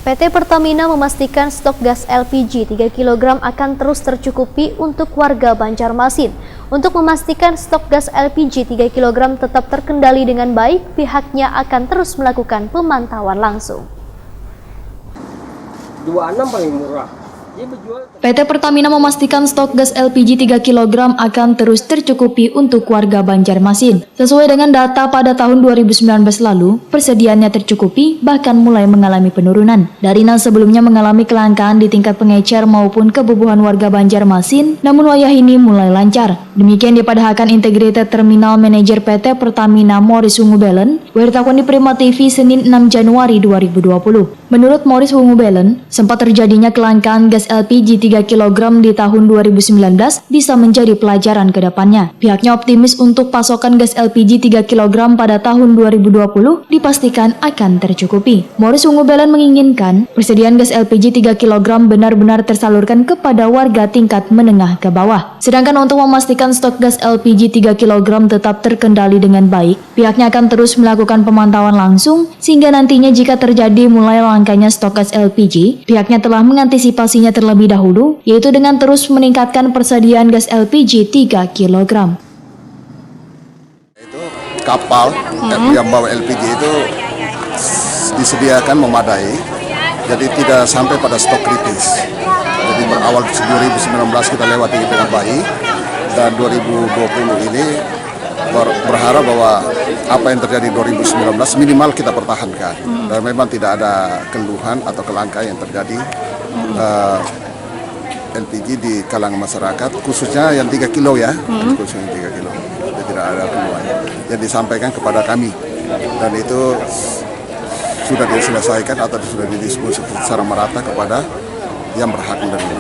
PT Pertamina memastikan stok gas LPG 3 kg akan terus tercukupi untuk warga Banjarmasin. Untuk memastikan stok gas LPG 3 kg tetap terkendali dengan baik, pihaknya akan terus melakukan pemantauan langsung. 26 paling murah. PT Pertamina memastikan stok gas LPG 3 kg akan terus tercukupi untuk warga Banjarmasin. Sesuai dengan data pada tahun 2019 lalu, persediaannya tercukupi bahkan mulai mengalami penurunan. Dari yang sebelumnya mengalami kelangkaan di tingkat pengecer maupun kebutuhan warga Banjarmasin, namun wayah ini mulai lancar. Demikian dipadahkan Integrated Terminal Manager PT Pertamina Morris Wungubelen, wartawan di Prima TV Senin 6 Januari 2020. Menurut Morris Wungubelen, sempat terjadinya kelangkaan gas LPG 3 kg di tahun 2019 bisa menjadi pelajaran ke depannya. Pihaknya optimis untuk pasokan gas LPG 3 kg pada tahun 2020 dipastikan akan tercukupi. Morris Wungubelen menginginkan persediaan gas LPG 3 kg benar-benar tersalurkan kepada warga tingkat menengah ke bawah. Sedangkan untuk memastikan stok gas LPG 3 kg tetap terkendali dengan baik, pihaknya akan terus melakukan pemantauan langsung sehingga nantinya jika terjadi mulai langkanya stok gas LPG, pihaknya telah mengantisipasinya terlebih dahulu, yaitu dengan terus meningkatkan persediaan gas LPG 3 kg. Itu kapal yang bawa LPG itu disediakan memadai, jadi tidak sampai pada stok kritis. Jadi berawal 2019 kita lewati dengan baik, dan 2020 ini berharap bahwa apa yang terjadi 2019 minimal kita pertahankan, dan memang tidak ada keluhan atau kelangkaan yang terjadi LPG di kalangan masyarakat, khususnya yang 3 kilo ya, khususnya 3 kilo, jadi tidak ada keluhan yang disampaikan kepada kami, dan itu sudah diselesaikan atau sudah didiskusi secara merata kepada yang berhak menerima.